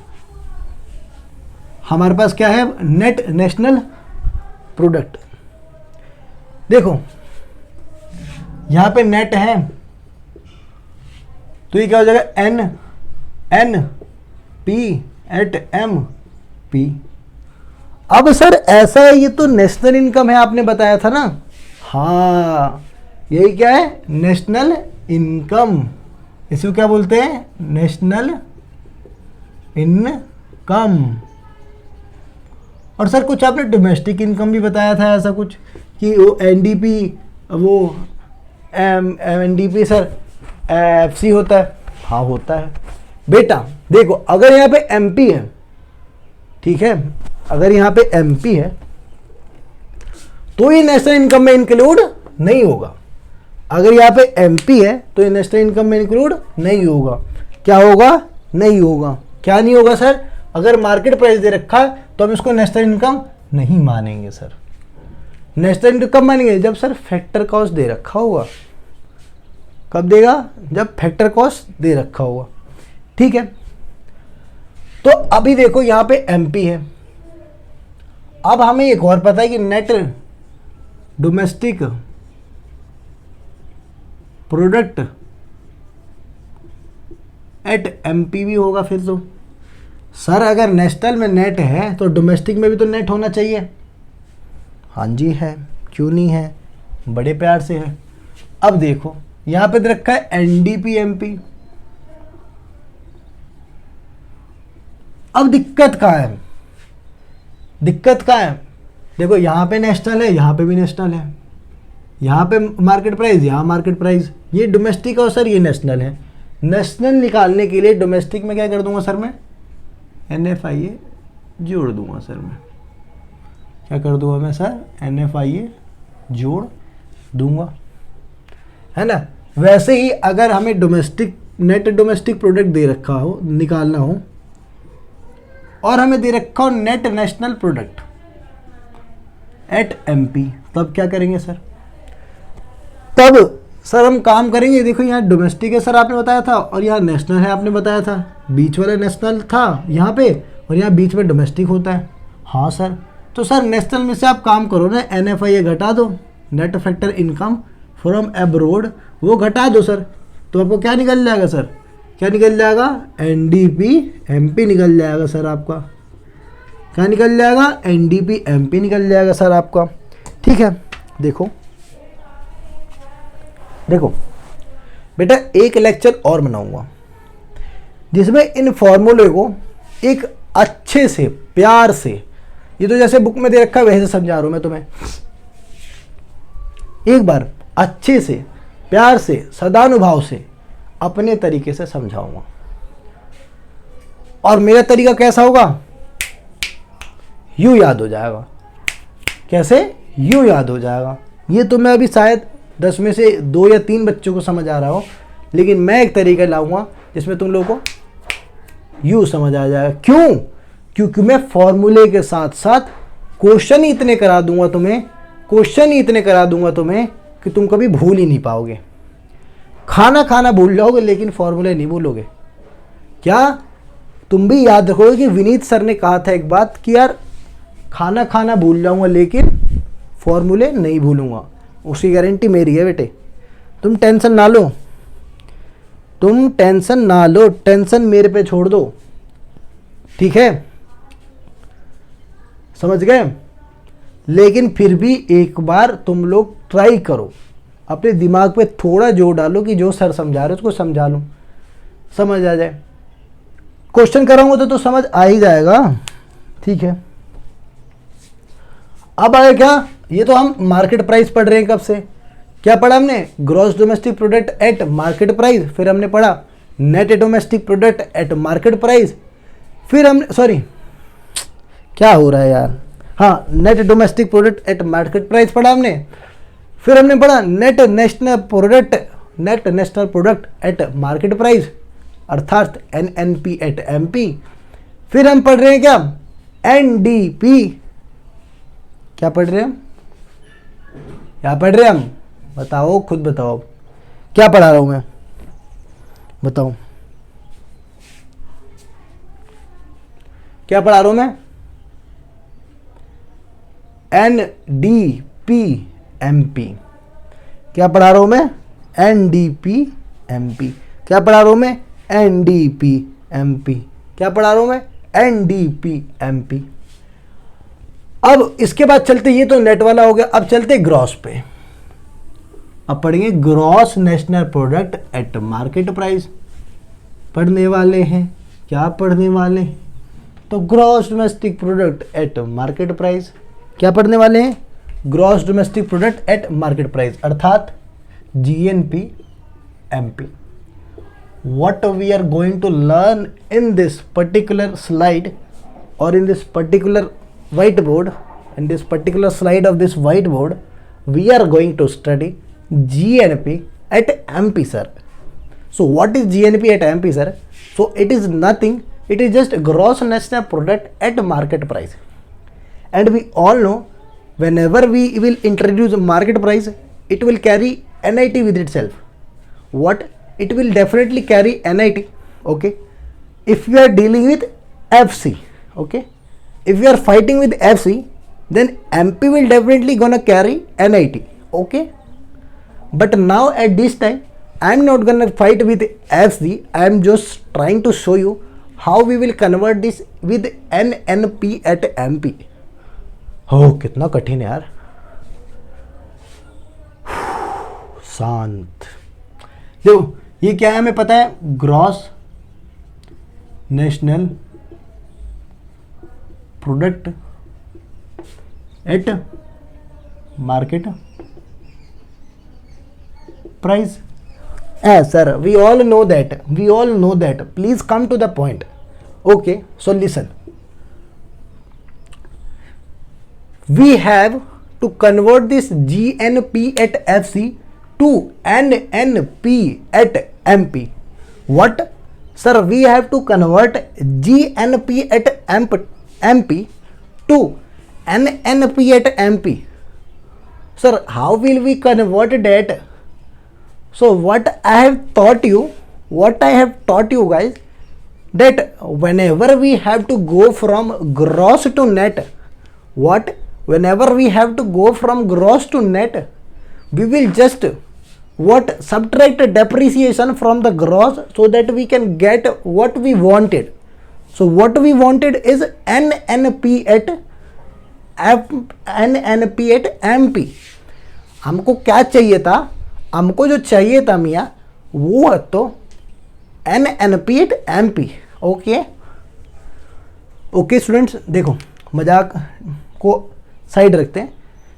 हमारे पास क्या है, नेट नेशनल प्रोडक्ट। देखो यहां पे नेट है तो ये क्या हो जाएगा, N P at M P. अब सर ऐसा है, ये तो नेशनल इनकम है, आपने बताया था ना, हाँ यही क्या है, नेशनल इनकम, इसको क्या बोलते हैं, नेशनल इनकम। और सर कुछ आपने डोमेस्टिक इनकम भी बताया था, ऐसा कुछ कि वो एनडीपी, वो एनडीपी सर एफसी होता है, हाँ होता है बेटा। देखो अगर यहाँ पे एमपी है, ठीक है, अगर यहाँ पे एमपी है तो ये नेशनल इनकम में इंक्लूड नहीं होगा। अगर यहाँ पे एमपी है तो ये नेशनल इनकम में इंक्लूड नहीं होगा। क्या होगा, नहीं होगा। क्या नहीं होगा सर, अगर मार्केट प्राइस दे रखा है तो हम इसको नेशनल इनकम नहीं मानेंगे सर। नेशनल इनकम मानेंगे जब सर फैक्टर कॉस्ट दे रखा होगा। कब देगा, जब फैक्टर कॉस्ट दे रखा होगा। ठीक है, तो अभी देखो यहां पे एमपी है। अब हमें एक और पता है कि net domestic product eight MP भी होगा। फिर तो सर अगर नेशनल में नेट है तो डोमेस्टिक में भी तो नेट होना चाहिए। हाँ जी है, क्यों नहीं है, बड़े प्यार से है। अब देखो यहां पे दे रखा है एनडीपी एमपी। अब दिक्कत कहाँ है, दिक्कत कहाँ है, देखो यहां पे नेशनल है, यहां पे भी नेशनल है, यहां पे मार्केट प्राइस, यहां मार्केट प्राइस, ये डोमेस्टिक और सर ये नेशनल है। नेशनल निकालने के लिए डोमेस्टिक में क्या कर दूंगा सर, मैं NFIA जोड़ दूंगा सर। मैं क्या कर दूंगा मैं सर, NFIA जोड़ दूंगा, है ना। वैसे ही अगर हमें डोमेस्टिक नेट डोमेस्टिक प्रोडक्ट दे रखा हो, निकालना हो, और हमें दे रखा हो net national product eight MP, तब क्या करेंगे सर, तब सर हम काम करेंगे। देखो यहाँ डोमेस्टिक है सर आपने बताया था, और यहाँ नेशनल है आपने बताया था, बीच वाला नेशनल था यहाँ पे, और यहाँ बीच में डोमेस्टिक होता है। हाँ सर, तो सर नेशनल में से आप काम करो ना, NFIA घटा दो, net factor income from abroad, वो घटा दो सर, तो आपको क्या निकल जाएगा सर, क्या निकल जाएगा, NDP MP निकल जाएगा सर आपका। क्या निकल जाएगा, NDP MP निकल जाएगा सर आपका। ठीक है, देखो देखो बेटा, एक लेक्चर और बनाऊंगा जिसमें इन फॉर्मूले को एक अच्छे से प्यार से, ये तो जैसे बुक में दे रखा है वैसे समझा रहा हूं मैं तुम्हें, एक बार अच्छे से प्यार से सदानुभाव से अपने तरीके से समझाऊंगा। और मेरा तरीका कैसा होगा, यूं याद हो जाएगा। कैसे, यूं याद हो जाएगा। ये तो मैं अभी शायद 10 में से 2 या 3 बच्चों को समझ आ रहा हो, लेकिन मैं एक तरीका लाऊंगा जिसमें तुम लोगों को यूं समझ आ जाएगा। क्यों, क्योंकि मैं फॉर्मूले के साथ साथ क्वेश्चन ही इतने करा दूंगा तुम्हें, क्वेश्चन ही इतने करा दूंगा तुम्हें कि तुम कभी भूल ही नहीं पाओगे। खाना खाना भूल जाओगे लेकिन फॉर्मूले नहीं भूलोगे। क्या तुम भी याद रखोगे कि विनीत सर ने कहा था एक बात कि यार खाना खाना भूल जाऊंगा लेकिन फॉर्मूले नहीं भूलूंगा। उसकी गारंटी मेरी है बेटे, तुम टेंशन ना लो, तुम टेंशन ना लो, टेंशन मेरे पे छोड़ दो। ठीक है, समझ गए। लेकिन फिर भी एक बार तुम लोग ट्राई करो, अपने दिमाग पे थोड़ा जोर डालो कि जो सर समझा रहे उसको समझा लो, समझ आ जाए। क्वेश्चन कराऊंगा तो समझ आ ही जाएगा। ठीक है, अब आगे क्या, ये तो हम मार्केट प्राइस पढ़ रहे हैं। कब से क्या पढ़ा हमने, gross domestic product at market price, फिर हमने पढ़ा net domestic product at market price, फिर हमने, सॉरी क्या हो रहा है यार, हाँ net domestic product at market price पढ़ा हमने, फिर हमने पढ़ा net national product, net national product at market price अर्थात NNP एट MP। फिर हम पढ़ रहे हैं क्या, NDP। क्या पढ़ रहे हैं, क्या पढ़ रहे हैं हम, बताओ, खुद बताओ क्या पढ़ा रहा हूं मैं, बताओ क्या पढ़ा रहा हूं मैं, NDP MP। क्या पढ़ा रहा हूं मैं, NDP MP। क्या पढ़ा रहा हूं मैं, NDP MP। क्या पढ़ा रहा हूं मैं, NDP MP। अब इसके बाद चलते, ये तो नेट वाला हो गया, अब चलते ग्रॉस पे। अब पढ़ेंगे gross national product at market price. पढ़ने वाले हैं, क्या पढ़ने वाले, तो gross domestic product at market price. क्या पढ़ने वाले हैं, gross domestic product at market price अर्थात GNP MP। what we are going to learn in this particular slide or in this particular whiteboard, in this particular slide of this whiteboard, we are going to study GNP at MP, sir. So what is GNP at MP, sir? So it is nothing, it is just gross national product at market price. And we all know whenever we will introduce market price, it will carry NIT with itself. What? It will definitely carry NIT, okay, if we are dealing with FC, okay, if we are fighting with FC, then MP will definitely gonna carry NIT, okay, but now at this time I am not gonna fight with FC, I am just trying to show you how we will convert this with NNP at MP। हो कितना कठिन है यार, शांत। देखो ये क्या है हमें पता है, gross national product at market price. Sir we all know that, we all know that, please come to the point. Okay, so listen, we have to convert this GNP at FC to NNP at MP. What? Sir, we have to convert GNP at MP to NNP at MP. Sir, how will we convert that? So what I have taught you guys, that whenever we have to go from gross to net, what? Whenever we have to go from gross to net, we will just subtract depreciation from the gross so that we can get what we wanted. So what we wanted is NNP at MP। हमको क्या चाहिए था, हमको जो चाहिए था मियाँ वो है तो NNP at MP। Okay okay students, देखो मजाक को साइड रखते हैं।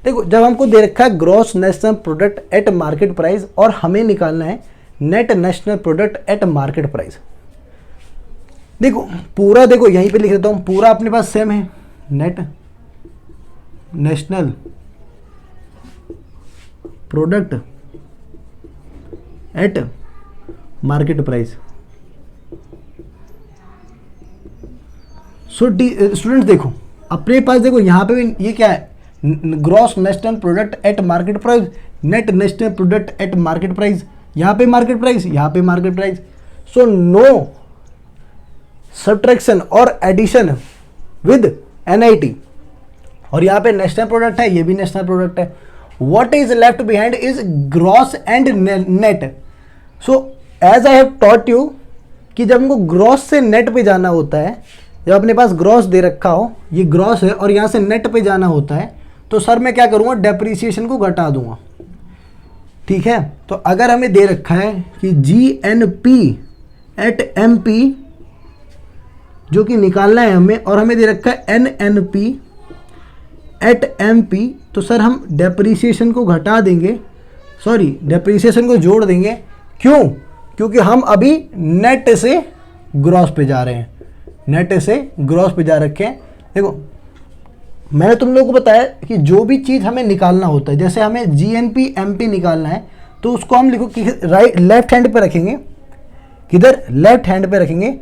देखो जब हमको दे रखा है gross national product at market price और हमें निकालना है net national product at market price, देखो पूरा, देखो यहीं पे लिख देता हूँ, पूरा अपने पास सेम है, net national product at market price. So students देखो अपने पास, देखो यहाँ पे भी ये क्या है, gross national product at market price, net national product at market price, यहाँ पे मार्केट प्राइस, यहाँ पे market price. So no subtraction और एडिशन विद NIT, और यहाँ पे नेशनल प्रोडक्ट है, ये भी नेशनल प्रोडक्ट है। What is left behind is gross and net. So as I have taught you कि जब हमको ग्रॉस से नेट पे जाना होता है, जब अपने पास ग्रॉस दे रखा हो, ये ग्रॉस है और यहाँ से नेट पे जाना होता है, तो सर मैं क्या करूँगा, डेप्रीसिएशन को घटा दूंगा। ठीक है, तो अगर हमें दे रखा है कि GNP एट MP जो कि निकालना है हमें, और हमें दे रखा है NNP एट MP, तो सर हम डेप्रीसिएशन को घटा देंगे, सॉरी डेप्रीसिएशन को जोड़ देंगे। क्यों? क्योंकि हम अभी नेट से ग्रॉस पे जा रहे हैं, नेट से ग्रॉस पे जा रखे हैं। देखो मैंने तुम लोगों को बताया कि जो भी चीज़ हमें निकालना होता है, जैसे हमें GNP MP निकालना है, तो उसको हम लिखो कि राइट लेफ्ट हैंड पे रखेंगे, किधर, लेफ्ट हैंड पे रखेंगे,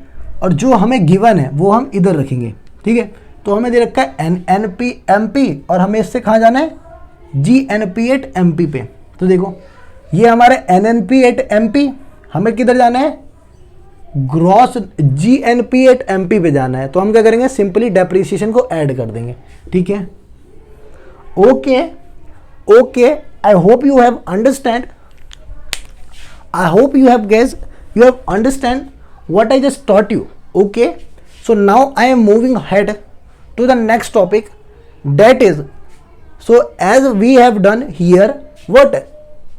और जो हमें गिवन है वो हम इधर रखेंगे, ठीक है। तो हमें दे रखा है NNP MP, और हमें इससे कहाँ जाना है, GNP at MP पे। तो देखो ये हमारे NNP at MP, हमें किधर जाना है, ग्रॉस GNP at MP पे जाना है। तो हम क्या करेंगे, सिंपली डेप्रिसिएशन को ऐड कर देंगे, ठीक है। Okay okay, I hope you have understand, I hope you have guys, you have understand what I just taught you. Okay, so now I am moving ahead to the next topic, that is, so as we have done here, what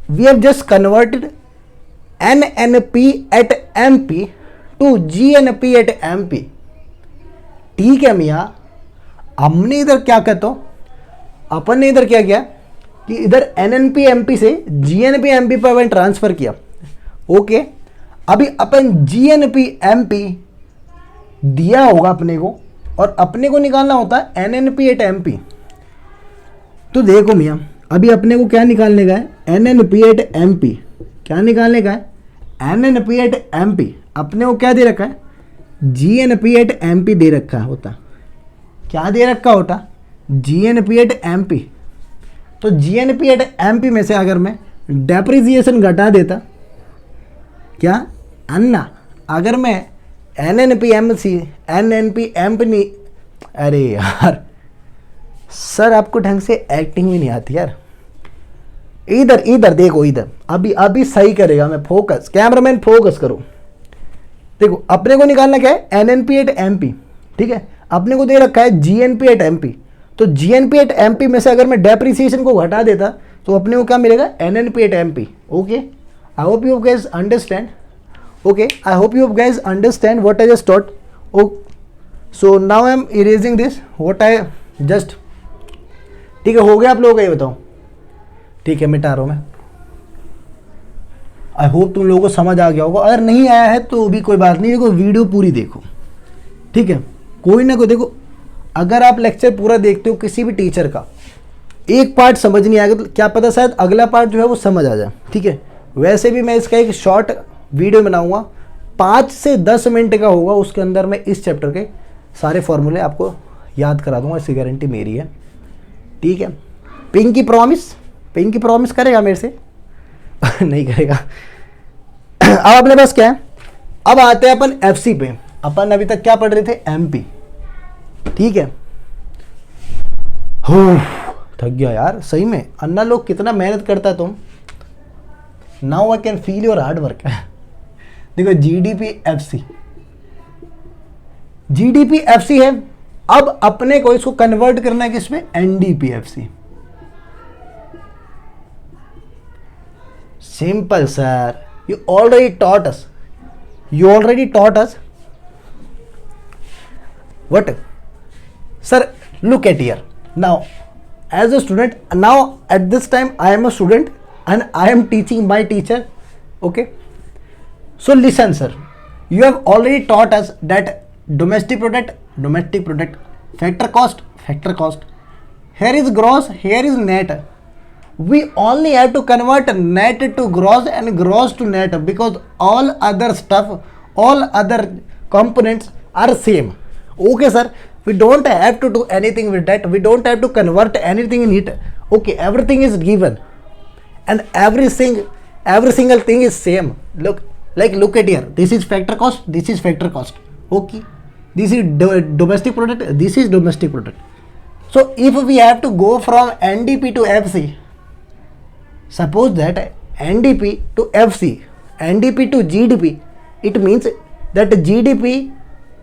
we have just converted NNP at MP to GNP at MP, ठीक है मियाँ। हमने इधर क्या कहते हो, अपन ने इधर क्या किया कि इधर NNP MP से GNP MP पर अपन ट्रांसफर किया। ओके, अभी अपन GNP MP दिया होगा अपने को, और अपने को निकालना होता है NNP at MP। तो देखो मियाँ, अभी अपने को क्या निकालने का है, NNP at MP, क्या निकालने का है, NNP at MP। अपने को क्या दे रखा है, GNP at MP दे रखा होता, क्या दे रखा होता, GNP at MP। तो GNP at MP में से अगर मैं डेप्रिसिएशन घटा देता, क्या अन्ना, अगर मैं NNP MP नहीं, अरे यार सर आपको ढंग से एक्टिंग भी नहीं आती यार। इधर इधर देखो, इधर अभी अभी सही करेगा, मैं फोकस, कैमरामैन फोकस करो। देखो अपने को निकालना क्या है, NNP at MP, ठीक है। अपने को दे रखा है GNP at MP। तो GNP at MP में से अगर मैं डेप्रिसिएशन को घटा देता तो अपने को क्या मिलेगा, NNP at MP। Okay, I hope you guys understand, okay, I hope you guys understand what I just taught. Oh, so now I am erasing this what I just, ठीक है, हो गया आप लोगों का, ये बताओ, ठीक है, मिटा रहा हूँ मैं। आई होप तुम लोगों को समझ आ गया होगा, अगर नहीं आया है तो भी कोई बात नहीं, देखो वीडियो पूरी देखो, ठीक है। कोई ना कोई देखो, अगर आप लेक्चर पूरा देखते हो किसी भी टीचर का, एक पार्ट समझ नहीं आएगा तो क्या पता शायद अगला पार्ट जो है वो समझ आ जाए, ठीक है। वैसे भी मैं इसका एक शॉर्ट वीडियो बनाऊंगा, 5 से 10 मिनट का होगा, उसके अंदर मैं इस चैप्टर के सारे फॉर्मूले आपको याद करा दूंगा, इसकी गारंटी मेरी है, ठीक है। पिंकी प्रॉमिस करेगा मेरे से नहीं करेगा। अब अपने पास क्या है, अब आते हैं अपन FC पे। अपन अभी तक क्या पढ़ रहे थे, MP, ठीक है। थक गया यार सही में, अन्ना लोग कितना मेहनत करता है तुम। Now I can feel your hard work. देखो GDP FC है, अब अपने को इसको कन्वर्ट करना है किसमें, NDP FC। Simple sir, you already taught us, what sir, look at here now, as a student, now at this time I am a student and I am teaching my teacher, okay. So listen sir, you have already taught us that domestic product, factor cost, here is gross, here is net. We only have to convert net to gross and gross to net, because all other stuff, all other components are same. Okay sir, we don't have to do anything with that, we don't have to convert anything in it. Okay, everything is given and every single thing is same. Look at here, this is factor cost, this is factor cost, okay, this is domestic product, this is domestic product. So if we have to go from NDP to FC, suppose that NDP to FC, NDP to GDP, it means that GDP,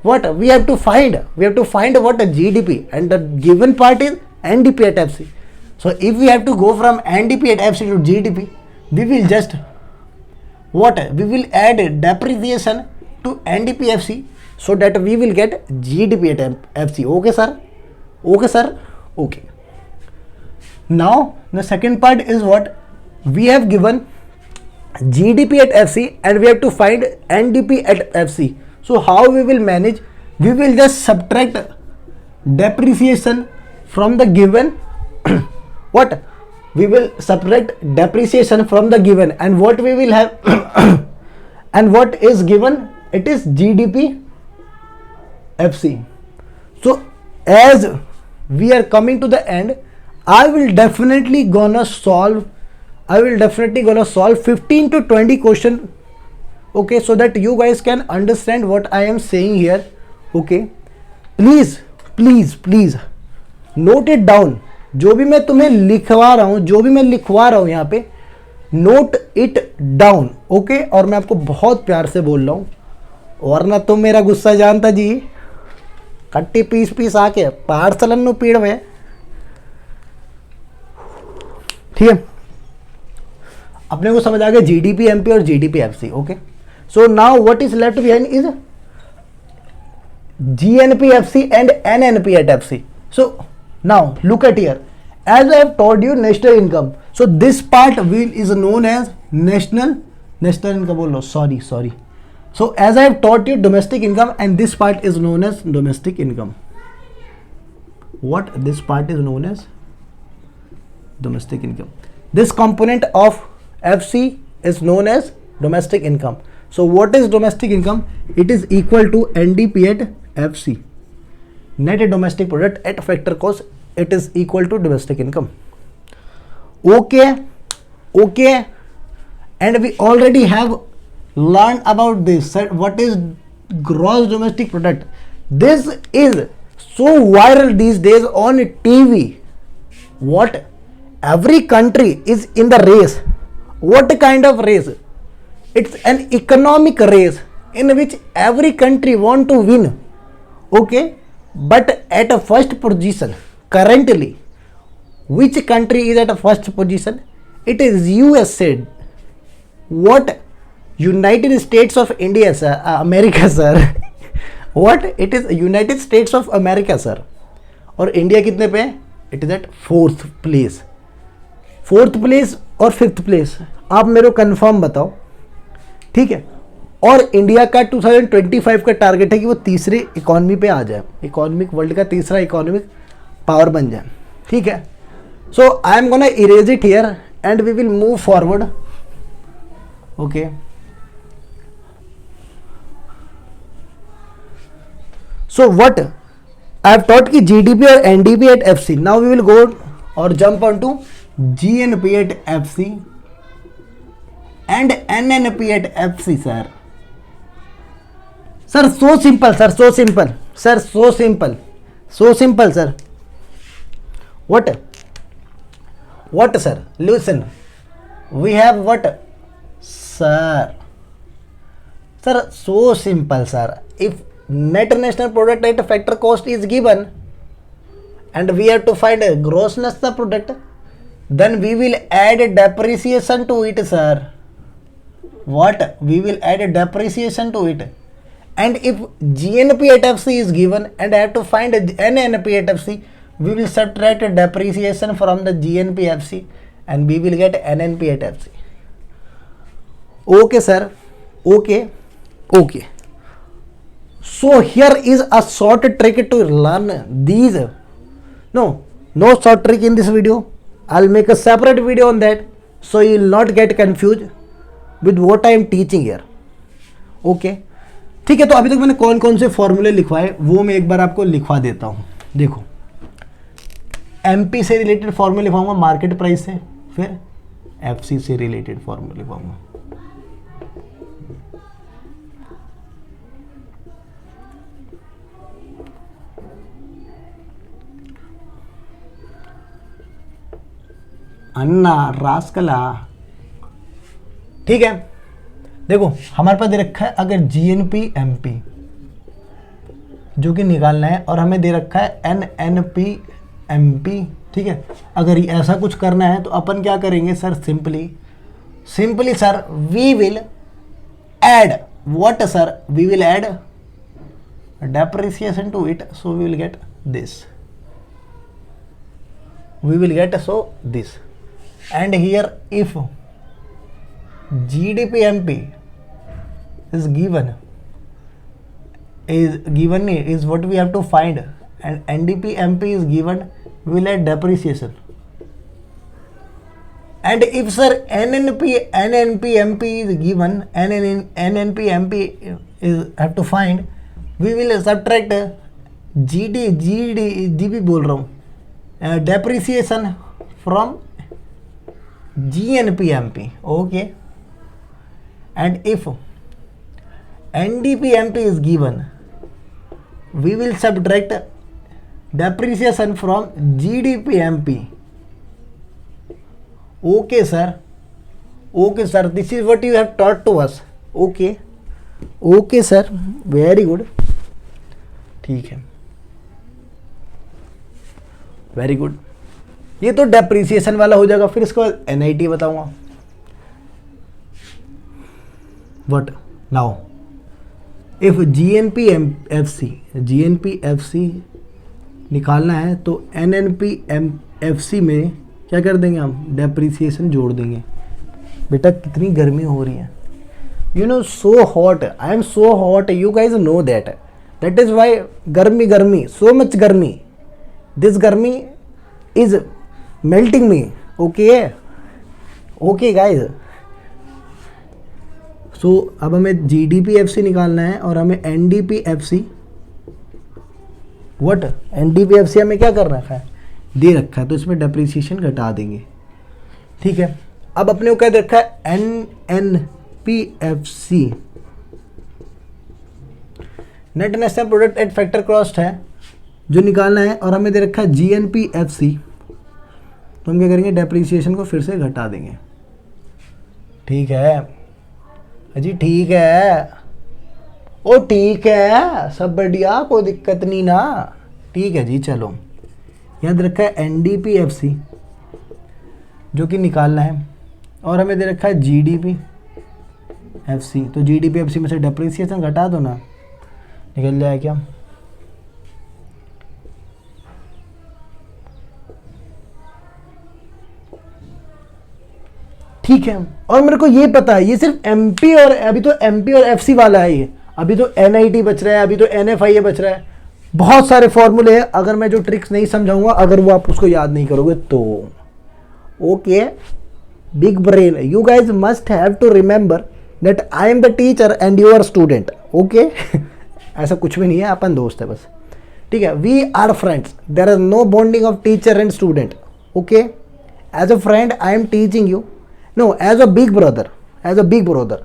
what we have to find what a GDP, and the given part is NDP at FC. So if we have to go from NDP at FC to GDP, we will just we will add depreciation to NDP FC, so that we will get GDP at FC. Okay sir, okay. Now the second part is what we have given GDP at FC and we have to find NDP at FC. So how we will manage? We will just subtract depreciation from the given what we will subtract depreciation from the given, and what we will have and what is given, it is GDP FC. So as we are coming to the end, I will definitely gonna solve 15 to 20 question, okay, so that you guys can understand what I am saying here. Okay, please note it down. जो भी मैं तुम्हें लिखवा रहा हूं यहाँ पे, नोट इट डाउन, ओके। और मैं आपको बहुत प्यार से बोल रहा हूं, वरना तुम मेरा गुस्सा जानता जी, कट्टी पीस आके पार्सलन नु पीड़ में, ठीक है। अपने को समझ आ गया जीडीपी एमपी और GDP FC, okay. So now what is left behind is GNPFC and NNPAT-FC. So now look at here. As I have told you, national income. So this part is known as national income. बोलो, sorry. So as I have taught you domestic income, and this part is known as domestic income. What this part is known as domestic income. This component of FC is known as domestic income. So what is domestic income? It is equal to NDPAT-FC, net domestic product at factor cost. It is equal to domestic income. Okay, and we already have learned about this. What is gross domestic product? This is so viral these days on TV. What? Every country is in the race. What kind of race? It's an economic race in which every country want to win, okay, but at a first position currently, which country is at a first position? It is USA. What? United States of India, sir. America, sir. What? It is United States of America, sir. और इंडिया कितने पे है? It is at fourth place और फिफ्थ प्लेस। आप मेरे को कंफर्म बताओ, ठीक है। और इंडिया का 2025 का टारगेट है कि वो तीसरी इकोनॉमी पे आ जाए, इकोनॉमिक वर्ल्ड का तीसरा इकोनॉमिक पावर बन जाए, ठीक है। So I am gonna erase it here and we will move forward, okay. So what I have taught कि जीडीपी और NDP at FC. Now we will go और jump on to GNP at FC and NNP at FC, sir. Sir, so simple, sir. What, sir? Listen. We have what? Sir, so simple, sir. If net national product at factor cost is given and we have to find a gross national product, then we will add depreciation to it, sir. What? We will add a depreciation to it. And if GNP at FC is given and I have to find a NNP at FC, we will subtract a depreciation from the GNP FC and we will get NNP at FC. Okay, sir. Okay. So here is a short trick to learn these. No short trick in this video. I'll make a separate video on that, so you will not get confused with what I am teaching here. Okay, ठीक है। तो अभी तक मैंने कौन कौन से फॉर्मूले लिखवाए वो मैं एक बार आपको लिखवा देता हूँ। देखो, एमपी से रिलेटेड फॉर्मूले लिखवाऊंगा मार्केट प्राइस से, फिर एफसी से रिलेटेड फॉर्मूले लिखवाऊंगा। अन्ना रास्कला, ठीक है। देखो हमारे पास दे रखा है अगर जीएनपी एमपी जो कि निकालना है, और हमें दे रखा है एनएनपी एमपी, ठीक है। अगर ऐसा कुछ करना है तो अपन क्या करेंगे sir, simply sir we will add what sir, we will add depreciation to it, so we will get this, and here if GDP-MP is given is what we have to find, and NDP-MP is given, we will add depreciation. And if sir NNP is given, NNP MP is have to find, we will subtract GP बोल रहा हूँ, depreciation from GNP MP. Okay. And if NDP MP is given, we will subtract depreciation from GDP MP. Okay sir, okay sir, this is what you have taught to us. Okay, okay sir, very good. ठीक है, वेरी गुड. ये तो डेप्रिसिएशन वाला हो जाएगा. फिर इसके बाद NIT बताऊंगा. What now? If GNP FC निकालना है तो NNP FC में क्या कर देंगे हम, डेप्रिसिएशन जोड़ देंगे. बेटा कितनी गर्मी हो रही है, you know, so hot, I am so hot, you guys know that. That is why garmi, so much garmi, this garmi is melting me. Okay guys. So अब हमें GDP FC निकालना है और हमें NDP FC, what, NDP FC हमें क्या कर रखा है, दे रखा है, तो इसमें डेप्रिसिएशन घटा देंगे. ठीक है. अब अपने को क्या दे रखा है, NNP FC, net national product at factor cost है जो निकालना है, और हमें दे रखा है GNP FC. तो हम क्या करेंगे, डेप्रिसिएशन को फिर से घटा देंगे. ठीक है अजी, ठीक है, ओ ठीक है, सब बढ़िया, कोई दिक्कत नहीं ना. ठीक है जी, चलो. याद रखा है NDP FC जो कि निकालना है, और हमें दे रखा है GDP FC. तो GDP FC में से डेप्रिसिएशन घटा दो ना, निकल जाए क्या. ठीक है. और मेरे को ये पता है, ये सिर्फ MP और अभी तो MP और FC वाला है. ये अभी तो NIT बच रहा है, अभी तो NFIA बच रहा है. बहुत सारे फॉर्मूले हैं. अगर मैं जो ट्रिक्स नहीं समझाऊंगा, अगर वो आप उसको याद नहीं करोगे तो okay. Big brain, you guys must have to remember that I am the teacher and you are student. Okay. ऐसा कुछ भी नहीं है, अपन दोस्त है बस. ठीक है. We are friends, there is no bonding of teacher and student. Okay. As a friend I am teaching you. No, as a big brother,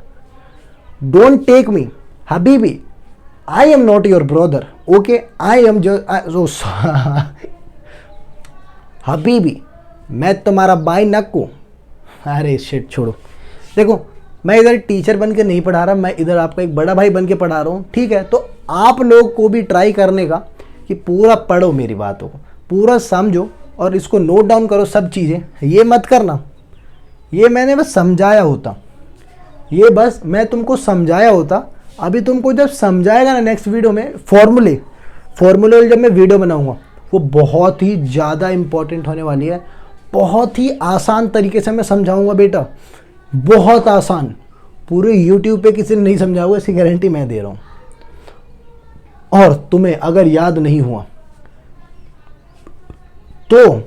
don't take me हबीबी. I am not your brother, okay? I am just हबीबी, मैं तुम्हारा भाई नक्कू. अरे शिट, छोड़ो. देखो, मैं इधर टीचर बन के नहीं पढ़ा रहा, मैं इधर आपका एक बड़ा भाई बन के पढ़ा रहा हूँ. ठीक है. तो आप लोग को भी ट्राई करने का कि पूरा पढ़ो, मेरी बातों को पूरा समझो और इसको नोट डाउन करो सब चीज़ें. ये मत करना, ये मैंने बस समझाया होता, ये बस मैं तुमको समझाया होता. अभी तुमको जब समझाएगा ना नेक्स्ट वीडियो में, फॉर्मूले जब मैं वीडियो बनाऊंगा, वो बहुत ही ज़्यादा इंपॉर्टेंट होने वाली है. बहुत ही आसान तरीके से मैं समझाऊंगा बेटा, बहुत आसान. पूरे YouTube पे किसी ने नहीं समझा हुआ, इसकी गारंटी मैं दे रहा हूँ. और तुम्हें अगर याद नहीं हुआ तो,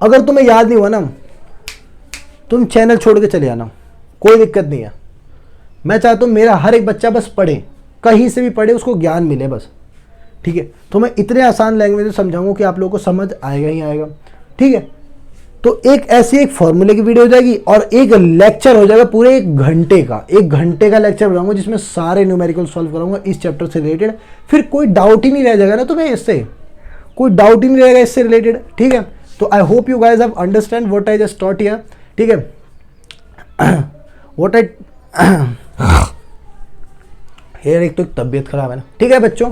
अगर तुम्हें याद नहीं हुआ ना, तुम चैनल छोड़ के चले आना, कोई दिक्कत नहीं है. मैं चाहता हूँ मेरा हर एक बच्चा बस पढ़े, कहीं से भी पढ़े, उसको ज्ञान मिले बस. ठीक है. तो मैं इतने आसान लैंग्वेज में समझाऊंगा कि आप लोगों को समझ आएगा ही आएगा. ठीक है. तो एक फॉर्मूले की वीडियो हो जाएगी और एक लेक्चर हो जाएगा पूरे 1 घंटे का लेक्चर बनाऊंगा, जिसमें सारे न्यूमेरिकल सॉल्व कराऊंगा इस चैप्टर से रिलेटेड. फिर कोई डाउट ही नहीं रह जाएगा ना तुम्हें, इससे कोई डाउट ही नहीं रहेगा इससे रिलेटेड. ठीक है. तो आई hope you guys have understand what I just taught here. ठीक है. व्हाट आई यार, एक तो तबीयत खराब है ना. ठीक है बच्चों,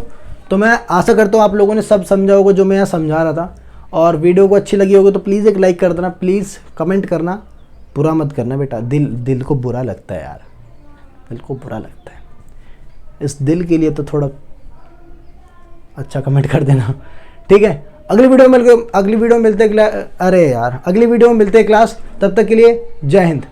तो मैं आशा करता हूँ आप लोगों ने सब समझा होगा जो मैं यहाँ समझा रहा था. और वीडियो को अच्छी लगी होगी तो प्लीज़ एक लाइक कर देना, प्लीज़ कमेंट करना, बुरा मत करना बेटा. दिल को बुरा लगता है यार, दिल को बुरा लगता है. इस दिल के लिए तो थोड़ा अच्छा कमेंट कर देना. ठीक है. अगली वीडियो में मिलते हैं क्लास. तब तक के लिए जय हिंद.